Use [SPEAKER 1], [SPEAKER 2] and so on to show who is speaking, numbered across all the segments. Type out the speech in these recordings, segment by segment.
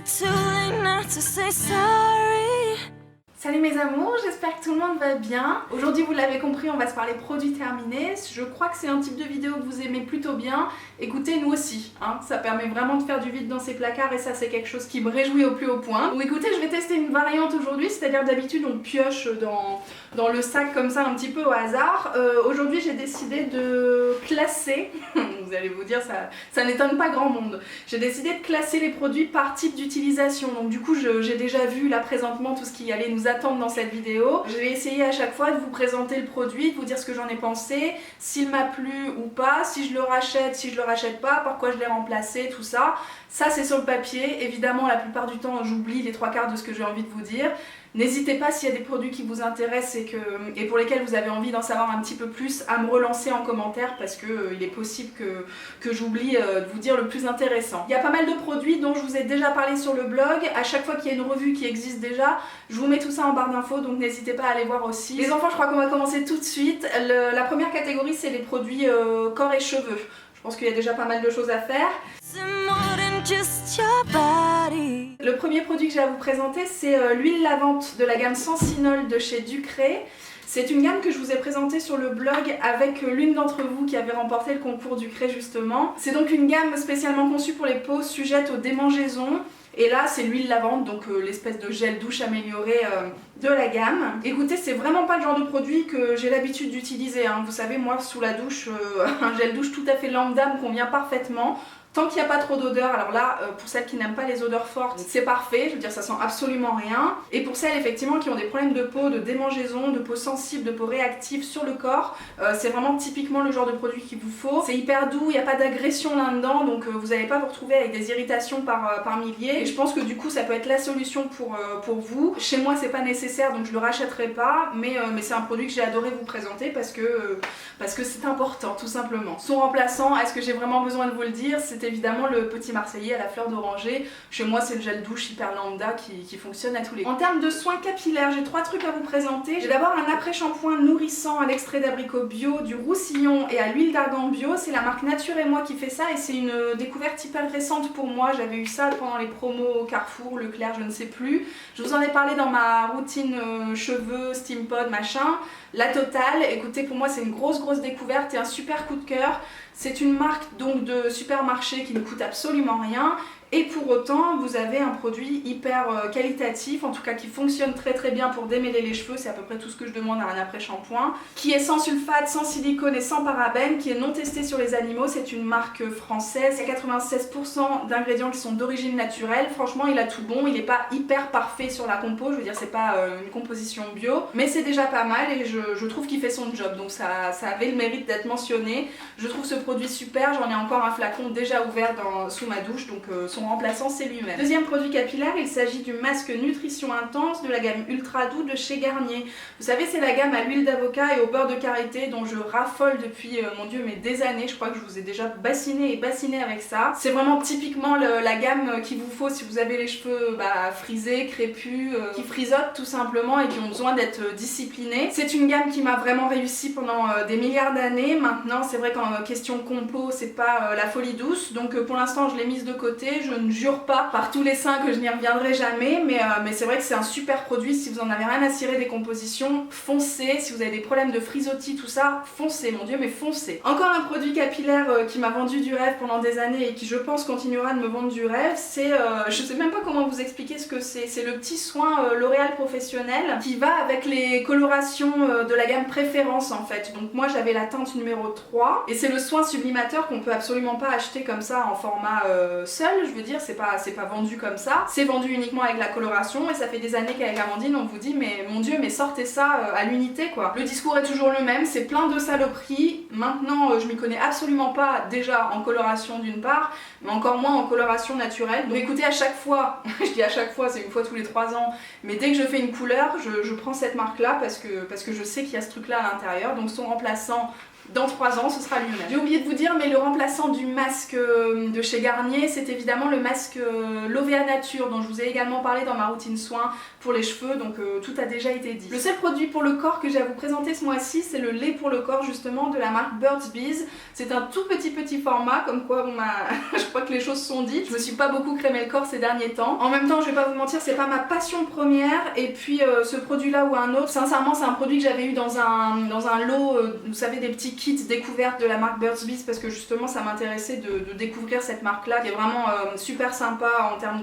[SPEAKER 1] it too late now to say sorry?
[SPEAKER 2] Salut mes amours, j'espère que tout le monde va bien. Aujourd'hui, vous l'avez compris, on va se parler produits terminés. Je crois que c'est un type de vidéo que vous aimez plutôt bien. Écoutez, nous aussi, hein. Ça permet vraiment de faire du vide dans ses placards et ça c'est quelque chose qui me réjouit au plus haut point. Donc écoutez, je vais tester une variante aujourd'hui, c'est-à-dire d'habitude on pioche dans le sac comme ça un petit peu au hasard. Aujourd'hui j'ai décidé de classer, vous allez vous dire ça n'étonne pas grand monde, j'ai décidé de classer les produits par type d'utilisation. Donc du coup j'ai déjà vu là présentement tout ce qui allait nous attendre dans cette vidéo. Je vais essayer à chaque fois de vous présenter le produit, de vous dire ce que j'en ai pensé, s'il m'a plu ou pas, si je le rachète, si je le rachète pas, pourquoi je l'ai remplacé, tout ça. Ça c'est sur le papier, évidemment la plupart du temps j'oublie les trois quarts de ce que j'ai envie de vous dire. N'hésitez pas s'il y a des produits qui vous intéressent et pour lesquels vous avez envie d'en savoir un petit peu plus à me relancer en commentaire parce que il est possible que j'oublie de vous dire le plus intéressant. Il y a pas mal de produits dont je vous ai déjà parlé sur le blog. À chaque fois qu'il y a une revue qui existe déjà, je vous mets tout ça en barre d'infos, donc n'hésitez pas à aller voir aussi. Les enfants, je crois qu'on va commencer tout de suite. La première catégorie c'est les produits corps et cheveux. Je pense qu'il y a déjà pas mal de choses à faire. Le premier produit que j'ai à vous présenter, c'est l'huile lavante de la gamme Sensinol de chez Ducré. C'est une gamme que je vous ai présentée sur le blog avec l'une d'entre vous qui avait remporté le concours Ducré justement. C'est donc une gamme spécialement conçue pour les peaux sujettes aux démangeaisons. Et là c'est l'huile lavante, donc l'espèce de gel douche amélioré de la gamme. Écoutez, c'est vraiment pas le genre de produit que j'ai l'habitude d'utiliser, hein. Vous savez, moi sous la douche, un gel douche tout à fait lambda me convient parfaitement. Tant qu'il n'y a pas trop d'odeur, alors là, pour celles qui n'aiment pas les odeurs fortes, c'est parfait, je veux dire ça sent absolument rien. Et pour celles effectivement qui ont des problèmes de peau, de démangeaison, de peau sensible, de peau réactive sur le corps, c'est vraiment typiquement le genre de produit qu'il vous faut. C'est hyper doux, il n'y a pas d'agression là-dedans, donc vous n'allez pas vous retrouver avec des irritations par milliers. Et je pense que du coup ça peut être la solution pour vous. Chez moi c'est pas nécessaire, donc je le rachèterai pas, mais c'est un produit que j'ai adoré vous présenter parce que c'est important tout simplement. Son remplaçant, est-ce que j'ai vraiment besoin de vous le dire? C'est évidemment le petit marseillais à la fleur d'oranger. Chez moi c'est le gel douche hyper lambda qui fonctionne à tous les coups. En termes de soins capillaires, j'ai trois trucs à vous présenter. J'ai d'abord un après-shampoing nourrissant à l'extrait d'abricot bio, du roussillon et à l'huile d'argan bio. C'est la marque Nature et Moi qui fait ça et c'est une découverte hyper récente pour moi. J'avais eu ça pendant les promos au Carrefour, Leclerc, je ne sais plus. Je vous en ai parlé dans ma routine cheveux, steam pod, machin. La totale, écoutez, pour moi c'est une grosse découverte et un super coup de cœur. C'est une marque donc de supermarché qui ne coûte absolument rien. Et pour autant, vous avez un produit hyper qualitatif, en tout cas qui fonctionne très bien pour démêler les cheveux, c'est à peu près tout ce que je demande à un après-shampoing, qui est sans sulfate, sans silicone et sans parabènes, qui est non testé sur les animaux. C'est une marque française, il y a 96% d'ingrédients qui sont d'origine naturelle. Franchement, il a tout bon, il n'est pas hyper parfait sur la compo, je veux dire c'est pas une composition bio, mais c'est déjà pas mal et je trouve qu'il fait son job, donc ça avait le mérite d'être mentionné. Je trouve ce produit super, j'en ai encore un flacon déjà ouvert sous ma douche, donc son remplaçant c'est lui-même. Deuxième produit capillaire, il s'agit du masque nutrition intense de la gamme ultra doux de chez Garnier. Vous savez, c'est la gamme à l'huile d'avocat et au beurre de karité dont je raffole depuis mon dieu mais des années. Je crois que je vous ai déjà bassiné avec ça. C'est vraiment typiquement la gamme qu'il vous faut si vous avez les cheveux frisés, crépus, qui frisotent tout simplement et qui ont besoin d'être disciplinés. C'est une gamme qui m'a vraiment réussi pendant des milliards d'années. Maintenant c'est vrai qu'en question compo c'est pas la folie douce, donc pour l'instant je l'ai mise de côté. Je ne jure pas par tous les saints que je n'y reviendrai jamais, mais c'est vrai que c'est un super produit. Si vous en avez rien à cirer des compositions, foncez. Si vous avez des problèmes de frisottis, tout ça, foncez, mon dieu, mais foncez. Encore un produit capillaire qui m'a vendu du rêve pendant des années et qui je pense continuera de me vendre du rêve, c'est, je sais même pas comment vous expliquer ce que c'est le petit soin L'Oréal Professionnel qui va avec les colorations de la gamme Préférence en fait. Donc moi j'avais la teinte numéro 3 et c'est le soin sublimateur qu'on peut absolument pas acheter comme ça en format seul, je veux dire, c'est pas vendu comme ça, c'est vendu uniquement avec la coloration et ça fait des années qu'avec Amandine on vous dit mais mon dieu mais sortez ça à l'unité quoi. Le discours est toujours le même, c'est plein de saloperies. Maintenant je m'y connais absolument pas déjà en coloration d'une part, mais encore moins en coloration naturelle. Donc écoutez, à chaque fois, je dis à chaque fois, c'est une fois tous les 3 ans, mais dès que je fais une couleur, je prends cette marque là parce que je sais qu'il y a ce truc là à l'intérieur. Donc son remplaçant dans 3 ans, ce sera lui-même. J'ai oublié de vous dire, mais le remplaçant du masque de chez Garnier, c'est évidemment le masque L'Ovea Nature, dont je vous ai également parlé dans ma routine soins pour les cheveux, donc tout a déjà été dit. Le seul produit pour le corps que j'ai à vous présenter ce mois-ci, c'est le lait pour le corps justement de la marque Burt's Bees. C'est un tout petit format, comme quoi je crois que les choses sont dites. Je me suis pas beaucoup crémé le corps ces derniers temps. En même temps, je vais pas vous mentir, c'est pas ma passion première, et puis ce produit-là ou un autre, sincèrement, c'est un produit que j'avais eu dans un lot, vous savez, des petits kits découvertes de la marque Burt's Bees, parce que justement ça m'intéressait de découvrir cette marque là qui est vraiment super sympa en termes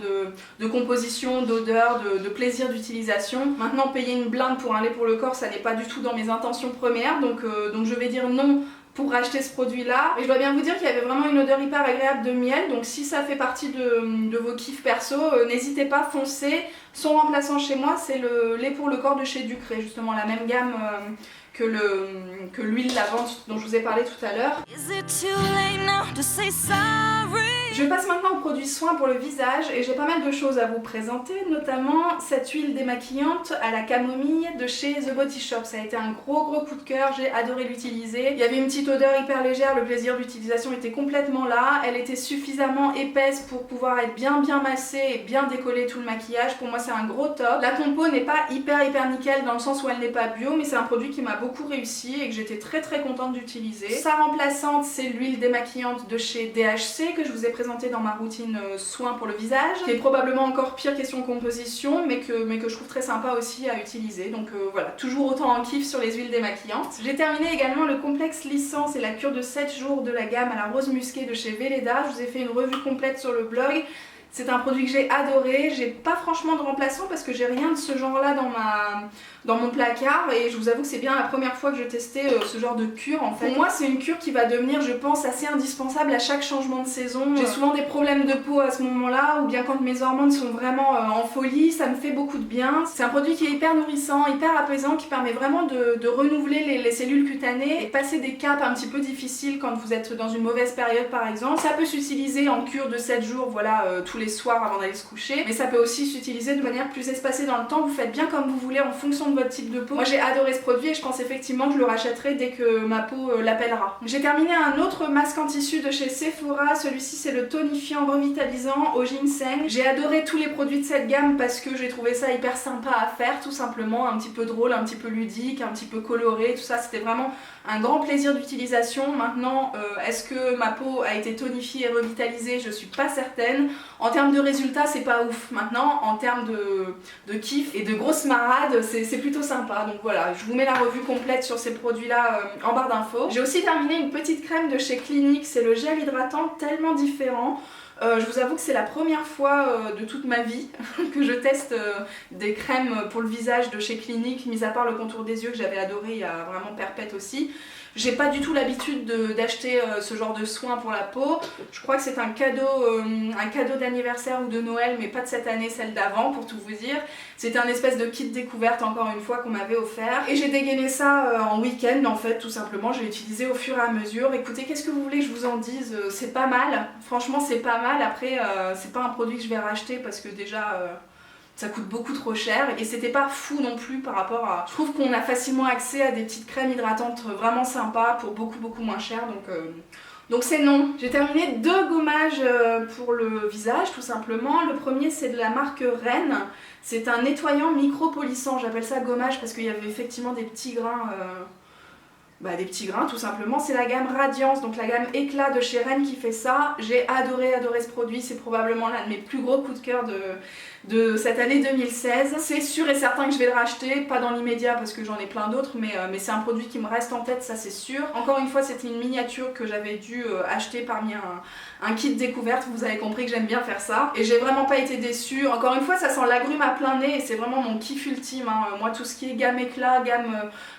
[SPEAKER 2] de composition, d'odeur, de plaisir d'utilisation. Maintenant, payer une blinde pour un lait pour le corps, ça n'est pas du tout dans mes intentions premières, donc je vais dire non pour racheter ce produit là. Et je dois bien vous dire qu'il y avait vraiment une odeur hyper agréable de miel, donc si ça fait partie de vos kiffs perso, n'hésitez pas, foncez. Son remplaçant chez moi, c'est le lait pour le corps de chez Ducré, justement la même gamme que l'huile lavante dont je vous ai parlé tout à l'heure. Je passe maintenant aux produits soins pour le visage et j'ai pas mal de choses à vous présenter, notamment cette huile démaquillante à la camomille de chez The Body Shop. Ça a été un gros coup de cœur, j'ai adoré l'utiliser. Il y avait une petite odeur hyper légère, le plaisir d'utilisation était complètement là. Elle était suffisamment épaisse pour pouvoir être bien massée et bien décoller tout le maquillage. Pour moi c'est un gros top. La compo n'est pas hyper nickel dans le sens où elle n'est pas bio, mais c'est un produit qui m'a beaucoup réussi et que j'étais très contente d'utiliser. Sa remplaçante, c'est l'huile démaquillante de chez DHC que je vous ai présentée dans ma routine soins pour le visage, qui est probablement encore pire question composition, mais que je trouve très sympa aussi à utiliser. Donc voilà, toujours autant en kiff sur les huiles démaquillantes. J'ai terminé également le complexe licence et la cure de 7 jours de la gamme à la rose musquée de chez Velleda. Je vous ai fait une revue complète sur le blog. C'est un produit que j'ai adoré. J'ai pas franchement de remplaçant parce que j'ai rien de ce genre là dans mon placard, et je vous avoue que c'est bien la première fois que je testais ce genre de cure en fait. Pour moi c'est une cure qui va devenir, je pense, assez indispensable à chaque changement de saison. J'ai souvent des problèmes de peau à ce moment là, ou bien quand mes hormones sont vraiment en folie, ça me fait beaucoup de bien. C'est un produit qui est hyper nourrissant, hyper apaisant, qui permet vraiment de renouveler les cellules cutanées et passer des caps un petit peu difficiles quand vous êtes dans une mauvaise période par exemple. Ça peut s'utiliser en cure de 7 jours, voilà, tous les soirs avant d'aller se coucher, mais ça peut aussi s'utiliser de manière plus espacée dans le temps. Vous faites bien comme vous voulez en fonction de votre type de peau. Moi j'ai adoré ce produit et je pense effectivement que je le rachèterai dès que ma peau l'appellera. J'ai terminé un autre masque en tissu de chez Sephora. Celui-ci c'est le tonifiant revitalisant au ginseng. J'ai adoré tous les produits de cette gamme parce que j'ai trouvé ça hyper sympa à faire, tout simplement, un petit peu drôle, un petit peu ludique, un petit peu coloré, tout ça, c'était vraiment un grand plaisir d'utilisation. Maintenant, est-ce que ma peau a été tonifiée et revitalisée? Je suis pas certaine. En termes de résultats, c'est pas ouf. Maintenant, en termes de kiff et de grosses marades, c'est plutôt sympa. Donc voilà, je vous mets la revue complète sur ces produits-là en barre d'infos. J'ai aussi terminé une petite crème de chez Clinique, c'est le gel hydratant tellement différent. Je vous avoue que c'est la première fois de toute ma vie que je teste des crèmes pour le visage de chez Clinique, mis à part le contour des yeux que j'avais adoré il y a vraiment perpète aussi. J'ai pas du tout l'habitude d'acheter ce genre de soins pour la peau. Je crois que c'est un cadeau d'anniversaire ou de Noël, mais pas de cette année, celle d'avant pour tout vous dire. C'était un espèce de kit découverte encore une fois qu'on m'avait offert. Et j'ai dégainé ça en week-end en fait, tout simplement. Je l'ai utilisé au fur et à mesure. Écoutez, qu'est-ce que vous voulez que je vous en dise? C'est pas mal. Franchement, c'est pas mal. Après, c'est pas un produit que je vais racheter parce que déjà... ça coûte beaucoup trop cher et c'était pas fou non plus par rapport à... Je trouve qu'on a facilement accès à des petites crèmes hydratantes vraiment sympas pour beaucoup moins cher, donc c'est non. J'ai terminé 2 gommages pour le visage tout simplement. Le premier c'est de la marque Rennes. C'est un nettoyant micro-polissant, j'appelle ça gommage parce qu'il y avait effectivement des petits grains... des petits grains tout simplement. C'est la gamme Radiance, donc la gamme éclat de chez Rennes qui fait ça. J'ai adoré ce produit, c'est probablement l'un de mes plus gros coups de cœur de cette année 2016. C'est sûr et certain que je vais le racheter, pas dans l'immédiat parce que j'en ai plein d'autres, mais c'est un produit qui me reste en tête, ça c'est sûr. Encore une fois, c'était une miniature que j'avais dû acheter parmi un kit découverte, vous avez compris que j'aime bien faire ça. Et j'ai vraiment pas été déçue. Encore une fois, ça sent l'agrume à plein nez et c'est vraiment mon kiff ultime. Moi, tout ce qui est gamme éclat, gamme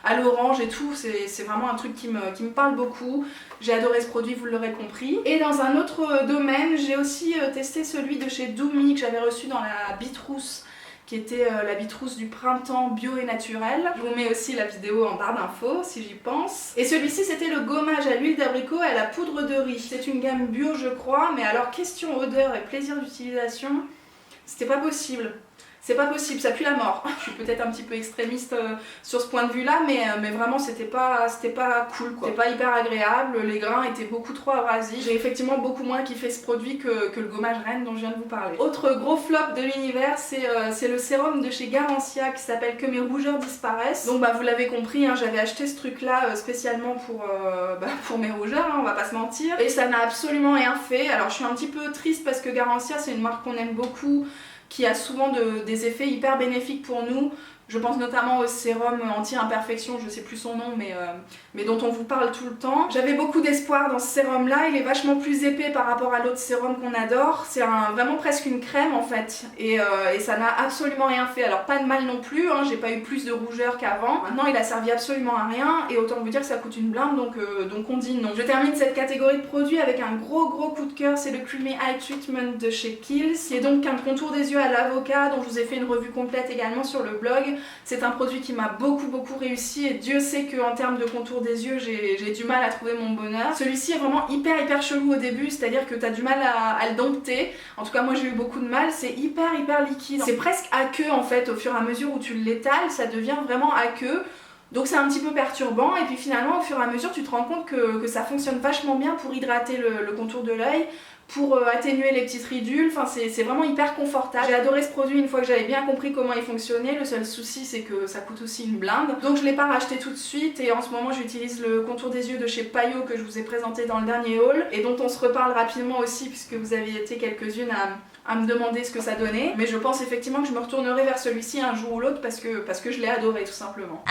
[SPEAKER 2] à l'orange et tout, c'est vraiment un truc qui me parle beaucoup. J'ai adoré ce produit, vous l'aurez compris. Et dans un autre domaine, j'ai aussi testé celui de chez Doumi que j'avais reçu dans la Bitrousse, qui était la Bitrousse du printemps bio et naturel. Je vous mets aussi la vidéo en barre d'infos si j'y pense. Et celui-ci c'était le gommage à l'huile d'abricot et à la poudre de riz. C'est une gamme bio je crois, mais alors question odeur et plaisir d'utilisation, c'était pas possible. c'est pas possible, ça pue la mort. Je suis peut-être un petit peu extrémiste sur ce point de vue là, mais vraiment c'était pas cool quoi. C'était pas hyper agréable, les grains étaient beaucoup trop abrasifs. J'ai effectivement beaucoup moins kiffé ce produit que le gommage Rennes dont je viens de vous parler. Autre gros flop de l'univers, c'est le sérum de chez Garancia qui s'appelle Que mes rougeurs disparaissent. Donc bah vous l'avez compris, hein, j'avais acheté ce truc là spécialement pour mes rougeurs, hein, on va pas se mentir. Et ça n'a absolument rien fait. Alors je suis un petit peu triste parce que Garancia c'est une marque qu'on aime beaucoup, qui a souvent des effets hyper bénéfiques pour nous. Je pense notamment au sérum anti-imperfection, je sais plus son nom, mais dont on vous parle tout le temps. J'avais beaucoup d'espoir dans ce sérum là, il est vachement plus épais par rapport à l'autre sérum qu'on adore. C'est vraiment presque une crème en fait, et ça n'a absolument rien fait. Alors pas de mal non plus, hein, j'ai pas eu plus de rougeur qu'avant. Maintenant il a servi absolument à rien, et autant vous dire que ça coûte une blinde, donc on dit non. Je termine cette catégorie de produits avec un gros coup de cœur, c'est le Creamy Eye Treatment de chez Kiehl's, qui est donc un contour des yeux à l'avocat, dont je vous ai fait une revue complète également sur le blog. C'est un produit qui m'a beaucoup réussi, et Dieu sait qu'en termes de contour des yeux j'ai du mal à trouver mon bonheur. Celui-ci est vraiment hyper chelou au début, c'est-à-dire que t'as du mal à le dompter. En tout cas moi j'ai eu beaucoup de mal, c'est hyper liquide. C'est presque aqueux en fait, au fur et à mesure où tu l'étales, ça devient vraiment aqueux. Donc c'est un petit peu perturbant, et puis finalement au fur et à mesure tu te rends compte que ça fonctionne vachement bien pour hydrater le contour de l'œil, pour atténuer les petites ridules, enfin c'est vraiment hyper confortable. J'ai adoré ce produit une fois que j'avais bien compris comment il fonctionnait. Le seul souci c'est que ça coûte aussi une blinde, donc je l'ai pas racheté tout de suite, et en ce moment j'utilise le contour des yeux de chez Payot que je vous ai présenté dans le dernier haul, et dont on se reparle rapidement aussi puisque vous avez été quelques-unes à me demander ce que ça donnait. Mais je pense effectivement que je me retournerai vers celui-ci un jour ou l'autre parce que je l'ai adoré tout simplement.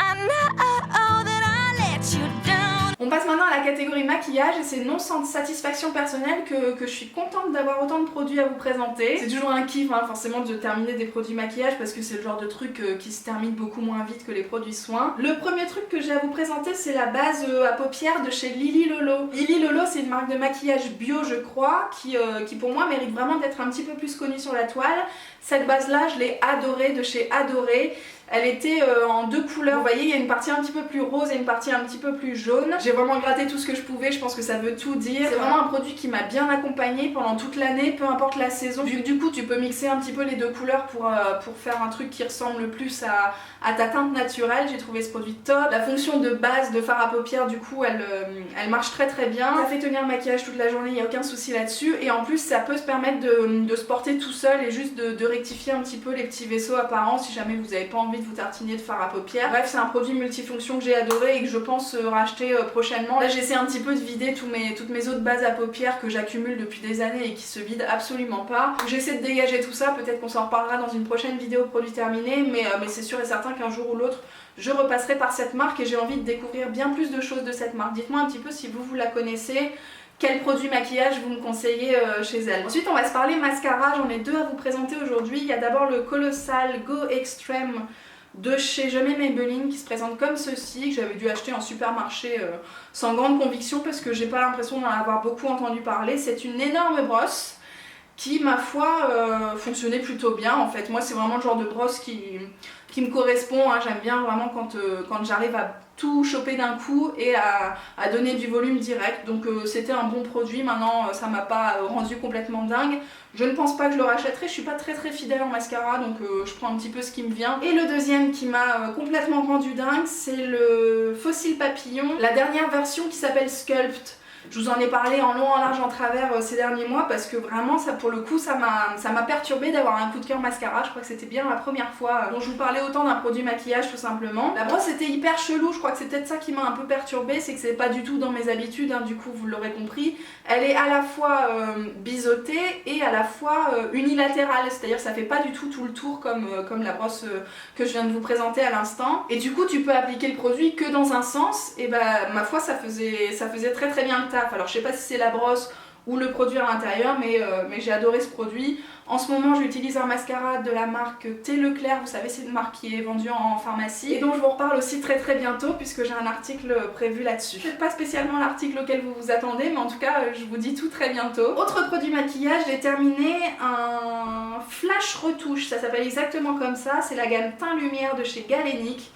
[SPEAKER 2] On passe maintenant à la catégorie maquillage, et c'est non sans satisfaction personnelle que je suis contente d'avoir autant de produits à vous présenter. C'est toujours un kiff hein, forcément de terminer des produits maquillage, parce que c'est le genre de truc qui se termine beaucoup moins vite que les produits soins. Le premier truc que j'ai à vous présenter, c'est la base à paupières de chez Lily Lolo. Lily Lolo, c'est une marque de maquillage bio je crois, qui pour moi mérite vraiment d'être un petit peu plus connue sur la toile. Cette base là je l'ai adorée, de chez Adorée. Elle était en deux couleurs, vous voyez il y a une partie un petit peu plus rose et une partie un petit peu plus jaune. J'ai vraiment gratté tout ce que je pouvais, je pense que ça veut tout dire. C'est vraiment un produit qui m'a bien accompagnée pendant toute l'année, peu importe la saison. Vu que du coup tu peux mixer un petit peu les deux couleurs pour faire un truc qui ressemble le plus à ta teinte naturelle, j'ai trouvé ce produit top. La fonction de base de fard à paupières du coup elle marche très bien. Ça fait tenir le maquillage toute la journée, il n'y a aucun souci là-dessus, et en plus ça peut se permettre de se porter tout seul et juste de rectifier un petit peu les petits vaisseaux apparents si jamais vous n'avez pas envie de vous tartiner de fard à paupières. Bref, c'est un produit multifonction que j'ai adoré et que je pense racheter prochainement. Là j'essaie un petit peu de vider toutes mes autres bases à paupières que j'accumule depuis des années et qui se vident absolument pas. J'essaie de dégager tout ça, peut-être qu'on s'en reparlera dans une prochaine vidéo produit terminé, mais c'est sûr et certain qu'un jour ou l'autre je repasserai par cette marque, et j'ai envie de découvrir bien plus de choses de cette marque. Dites-moi un petit peu si vous la connaissez, quel produit maquillage vous me conseillez chez elle. Ensuite on va se parler mascara, j'en ai deux à vous présenter aujourd'hui. Il y a d'abord le Colossal Go Extreme de chez Je mets Maybelline, qui se présente comme ceci, que j'avais dû acheter en supermarché sans grande conviction parce que j'ai pas l'impression d'en avoir beaucoup entendu parler. C'est une énorme brosse qui ma foi fonctionnait plutôt bien en fait. Moi c'est vraiment le genre de brosse qui me correspond, hein. J'aime bien vraiment quand j'arrive à tout choper d'un coup et à donner du volume direct, donc c'était un bon produit. Maintenant ça m'a pas rendu complètement dingue, je ne pense pas que je le rachèterai, je suis pas très fidèle en mascara, donc je prends un petit peu ce qui me vient. Et le deuxième qui m'a complètement rendu dingue, c'est le Fossil Papillon, la dernière version qui s'appelle Sculpt. Je vous en ai parlé en long, en large, en travers ces derniers mois parce que vraiment ça pour le coup ça m'a perturbé d'avoir un coup de cœur mascara. Je crois que c'était bien la première fois dont je vous parlais autant d'un produit maquillage tout simplement. La brosse était hyper chelou, je crois que c'est peut-être ça qui m'a un peu perturbée, c'est que c'est pas du tout dans mes habitudes, hein, du coup vous l'aurez compris. Elle est à la fois biseautée et à la fois unilatérale, c'est-à-dire ça fait pas du tout le tour comme la brosse que je viens de vous présenter à l'instant. Et du coup tu peux appliquer le produit que dans un sens, et bah ma foi ça faisait très bien le taf. Alors je sais pas si c'est la brosse ou le produit à l'intérieur, mais j'ai adoré ce produit. En ce moment j'utilise un mascara de la marque Thé Leclerc, vous savez c'est une marque qui est vendue en pharmacie et dont je vous reparle aussi très bientôt puisque j'ai un article prévu là-dessus. C'est pas spécialement l'article auquel vous vous attendez, mais en tout cas je vous dis tout très bientôt. Autre produit maquillage, j'ai terminé un flash retouche, ça s'appelle exactement comme ça, c'est la gamme Teint Lumière de chez Galénic.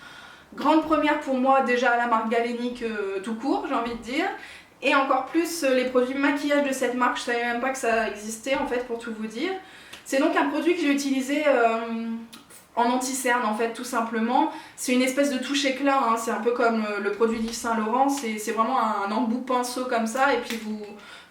[SPEAKER 2] Grande première pour moi déjà à la marque Galénic tout court, j'ai envie de dire. Et encore plus les produits maquillage de cette marque, je savais même pas que ça existait en fait pour tout vous dire. C'est donc un produit que j'ai utilisé en anti-cerne en fait tout simplement. C'est une espèce de touche éclat, hein. C'est un peu comme le produit d'Yves Saint Laurent, c'est vraiment un embout pinceau comme ça et puis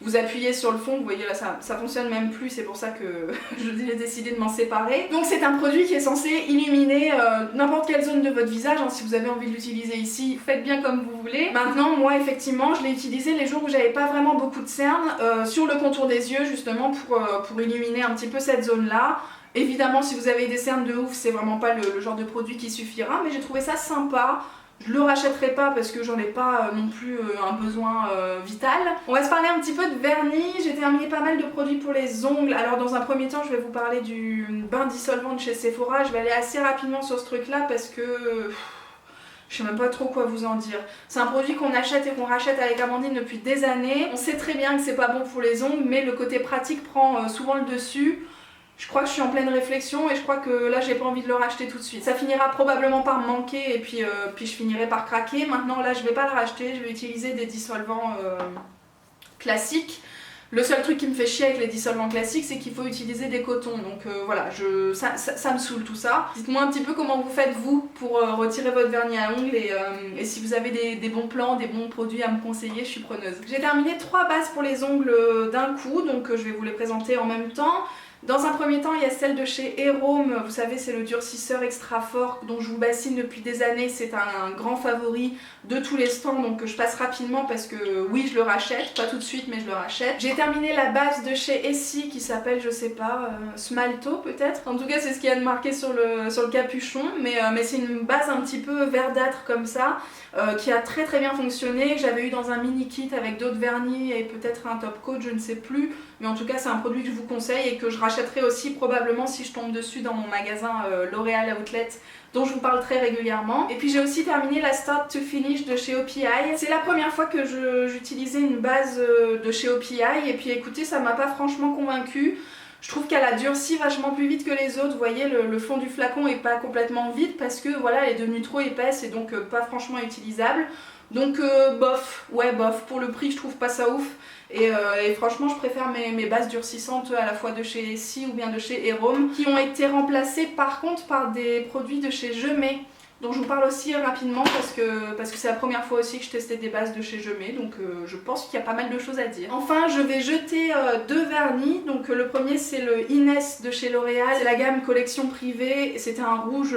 [SPEAKER 2] vous appuyez sur le fond, vous voyez là ça fonctionne même plus, c'est pour ça que j'ai décidé de m'en séparer. Donc c'est un produit qui est censé illuminer n'importe quelle zone de votre visage, hein. Si vous avez envie de l'utiliser ici, faites bien comme vous voulez. Maintenant moi effectivement je l'ai utilisé les jours où j'avais pas vraiment beaucoup de cernes, sur le contour des yeux justement pour illuminer un petit peu cette zone là. Évidemment si vous avez des cernes de ouf c'est vraiment pas le genre de produit qui suffira, mais j'ai trouvé ça sympa. Je le rachèterai pas parce que j'en ai pas non plus un besoin vital. On va se parler un petit peu de vernis. J'ai terminé pas mal de produits pour les ongles. Alors dans un premier temps je vais vous parler du bain dissolvant de chez Sephora. Je vais aller assez rapidement sur ce truc là parce que je sais même pas trop quoi vous en dire. C'est un produit qu'on achète et qu'on rachète avec Amandine depuis des années. On sait très bien que c'est pas bon pour les ongles, mais le côté pratique prend souvent le dessus. Je crois que je suis en pleine réflexion et je crois que là j'ai pas envie de le racheter tout de suite. Ça finira probablement par me manquer et puis je finirai par craquer. Maintenant là je vais pas le racheter, je vais utiliser des dissolvants classiques. Le seul truc qui me fait chier avec les dissolvants classiques c'est qu'il faut utiliser des cotons. Donc voilà, ça me saoule tout ça. Dites-moi un petit peu comment vous faites vous pour retirer votre vernis à ongles et si vous avez des bons plans, des bons produits à me conseiller, je suis preneuse. J'ai terminé 3 bases pour les ongles d'un coup, donc je vais vous les présenter en même temps. Dans un premier temps, il y a celle de chez Erome, vous savez c'est le durcisseur extra fort dont je vous bassine depuis des années, c'est un grand favori de tous les stands donc je passe rapidement parce que oui je le rachète, pas tout de suite mais je le rachète. J'ai terminé la base de chez Essie qui s'appelle je sais pas, Smalto peut-être, en tout cas c'est ce qu'il y a de marqué sur le capuchon, mais c'est une base un petit peu verdâtre comme ça, qui a très bien fonctionné, j'avais eu dans un mini kit avec d'autres vernis et peut-être un top coat, je ne sais plus, mais en tout cas c'est un produit que je vous conseille et que je rachèterai aussi probablement si je tombe dessus dans mon magasin L'Oréal Outlet dont je vous parle très régulièrement. Et puis j'ai aussi terminé la Start to Finish de chez OPI. C'est la première fois que j'utilisais une base de chez OPI et puis écoutez ça m'a pas franchement convaincue. Je trouve qu'elle a durci vachement plus vite que les autres, vous voyez le fond du flacon est pas complètement vide parce que voilà elle est devenue trop épaisse et donc pas franchement utilisable. Donc bof, ouais bof, pour le prix je trouve pas ça ouf et franchement je préfère mes bases durcissantes à la fois de chez Essie ou bien de chez Erome qui ont été remplacées par contre par des produits de chez Gemay dont je vous parle aussi rapidement parce que c'est la première fois aussi que je testais des bases de chez Gemay donc je pense qu'il y a pas mal de choses à dire. Enfin je vais jeter 2 vernis, donc le premier c'est le Inès de chez L'Oréal, c'est la gamme collection privée, c'était un rouge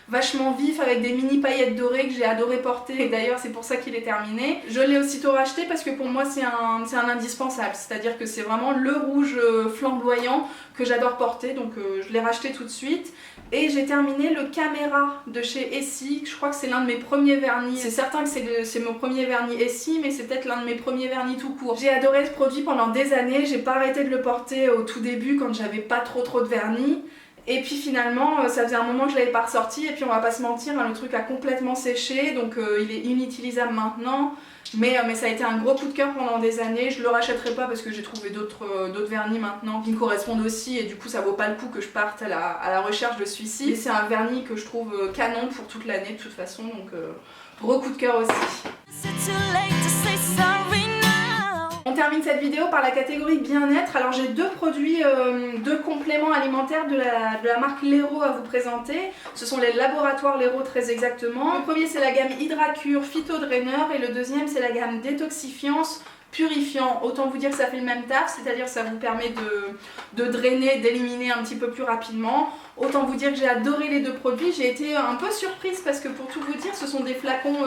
[SPEAKER 2] vachement vif avec des mini paillettes dorées que j'ai adoré porter et d'ailleurs c'est pour ça qu'il est terminé. Je l'ai aussitôt racheté parce que pour moi c'est un indispensable, c'est-à-dire que c'est vraiment le rouge flamboyant que j'adore porter donc je l'ai racheté tout de suite. Et j'ai terminé le Caméra de chez Essie, je crois que c'est l'un de mes premiers vernis, c'est certain que c'est mon premier vernis Essie mais c'est peut-être l'un de mes premiers vernis tout court. J'ai adoré ce produit pendant des années, j'ai pas arrêté de le porter au tout début quand j'avais pas trop de vernis. Et puis finalement ça faisait un moment que je l'avais pas ressorti et puis on va pas se mentir, hein, le truc a complètement séché donc il est inutilisable maintenant. Mais ça a été un gros coup de cœur pendant des années, je le rachèterai pas parce que j'ai trouvé d'autres vernis maintenant qui me correspondent aussi et du coup ça vaut pas le coup que je parte à la recherche de celui-ci. Et c'est un vernis que je trouve canon pour toute l'année de toute façon donc gros coup de cœur aussi. On termine cette vidéo par la catégorie bien-être. Alors j'ai 2 produits, 2 compléments alimentaires de la marque Lero à vous présenter. Ce sont les laboratoires Lero très exactement. Le premier c'est la gamme Hydracure Phytodraineur et le deuxième c'est la gamme Détoxifiance Purifiant. Autant vous dire que ça fait le même taf, c'est-à-dire que ça vous permet de drainer, d'éliminer un petit peu plus rapidement. Autant vous dire que j'ai adoré les 2 produits, j'ai été un peu surprise parce que pour tout vous dire ce sont des flacons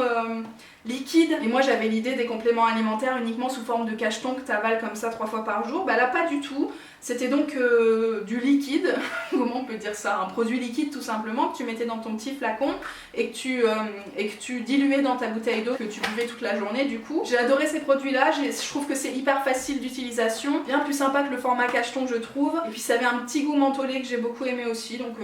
[SPEAKER 2] liquides et moi j'avais l'idée des compléments alimentaires uniquement sous forme de cacheton que tu avales comme ça 3 fois par jour. Bah là pas du tout, c'était donc du liquide, comment on peut dire ça, un produit liquide tout simplement que tu mettais dans ton petit flacon et que tu diluais dans ta bouteille d'eau que tu buvais toute la journée du coup. J'ai adoré ces produits là, je trouve que c'est hyper facile d'utilisation, bien plus sympa que le format cacheton je trouve, et puis ça avait un petit goût mentholé que j'ai beaucoup aimé aussi donc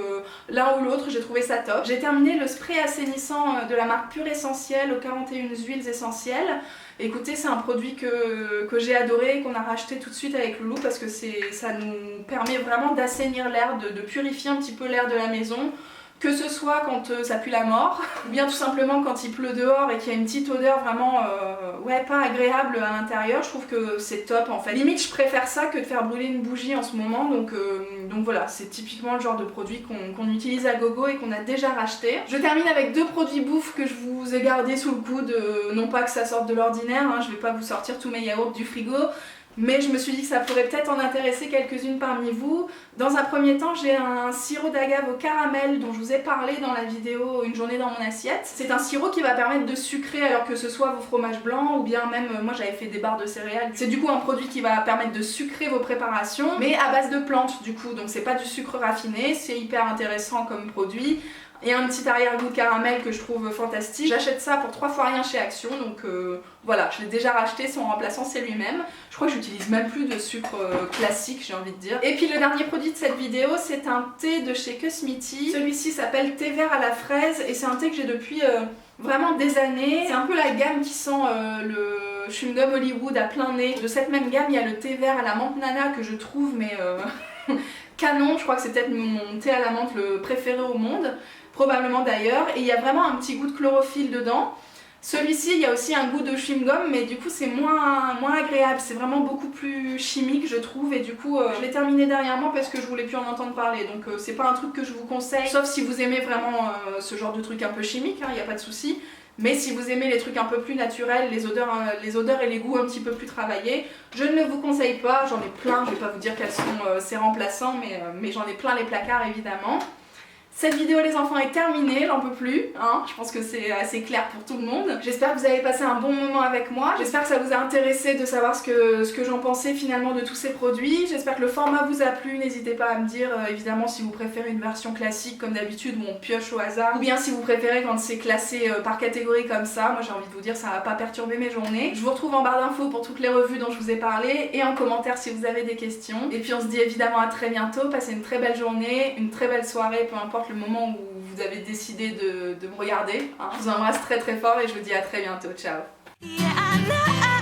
[SPEAKER 2] l'un ou l'autre j'ai trouvé ça top. J'ai terminé le spray assainissant de la marque Pure Essentiel aux 41 huiles essentielles. Écoutez c'est un produit que j'ai adoré et qu'on a racheté tout de suite avec Loulou parce que ça nous permet vraiment d'assainir l'air, de purifier un petit peu l'air de la maison. que ce soit quand ça pue la mort, ou bien tout simplement quand il pleut dehors et qu'il y a une petite odeur vraiment ouais, pas agréable à l'intérieur, je trouve que c'est top en fait. Limite je préfère ça que de faire brûler une bougie en ce moment, donc voilà, c'est typiquement le genre de produit qu'on utilise à gogo et qu'on a déjà racheté. Je termine avec 2 produits bouffe que je vous ai gardés sous le coude, non pas que ça sorte de l'ordinaire, hein, je vais pas vous sortir tous mes yaourts du frigo, mais je me suis dit que ça pourrait peut-être en intéresser quelques-unes parmi vous. Dans un premier temps, j'ai un sirop d'agave au caramel dont je vous ai parlé dans la vidéo Une journée dans mon assiette. C'est un sirop qui va permettre de sucrer alors que ce soit vos fromages blancs ou bien même, moi j'avais fait des barres de céréales. C'est du coup un produit qui va permettre de sucrer vos préparations, mais à base de plantes du coup, donc c'est pas du sucre raffiné, c'est hyper intéressant comme produit. Et un petit arrière-goût de caramel que je trouve fantastique. J'achète ça pour 3 fois rien chez Action, donc voilà, je l'ai déjà racheté, son remplaçant c'est lui-même. Je crois que j'utilise même plus de sucre classique, j'ai envie de dire. Et puis le dernier produit de cette vidéo, c'est un thé de chez Cosmiti. Celui-ci s'appelle thé vert à la fraise et c'est un thé que j'ai depuis vraiment des années. C'est un peu la gamme qui sent le chewing-gum Hollywood à plein nez. De cette même gamme, il y a le thé vert à la menthe nana que je trouve mais canon. Je crois que c'est peut-être mon thé à la menthe le préféré au monde. Probablement d'ailleurs, et il y a vraiment un petit goût de chlorophylle dedans. Celui-ci, il y a aussi un goût de chewing-gum, mais du coup c'est moins agréable, c'est vraiment beaucoup plus chimique je trouve, et du coup je l'ai terminé dernièrement parce que je voulais plus en entendre parler, donc c'est pas un truc que je vous conseille, sauf si vous aimez vraiment ce genre de truc un peu chimique, il n'y a pas de souci. Mais si vous aimez les trucs un peu plus naturels, les odeurs et les goûts un petit peu plus travaillés, je ne le vous conseille pas, j'en ai plein, je vais pas vous dire quels sont ces remplaçants, mais j'en ai plein les placards évidemment. Cette vidéo les enfants est terminée, j'en peux plus, hein. Je pense que c'est assez clair pour tout le monde. J'espère que vous avez passé un bon moment avec moi, j'espère que ça vous a intéressé de savoir ce que j'en pensais finalement de tous ces produits. J'espère que le format vous a plu, n'hésitez pas à me dire évidemment si vous préférez une version classique comme d'habitude où on pioche au hasard, ou bien si vous préférez quand c'est classé par catégorie comme ça. Moi j'ai envie de vous dire ça va pas perturber mes journées. Je vous retrouve en barre d'infos pour toutes les revues dont je vous ai parlé et en commentaire si vous avez des questions. Et puis on se dit évidemment à très bientôt, passez une très belle journée, une très belle soirée, peu importe le moment où vous avez décidé de me regarder. Hein. Je vous embrasse très très fort et je vous dis à très bientôt. Ciao.
[SPEAKER 1] Yeah, I know.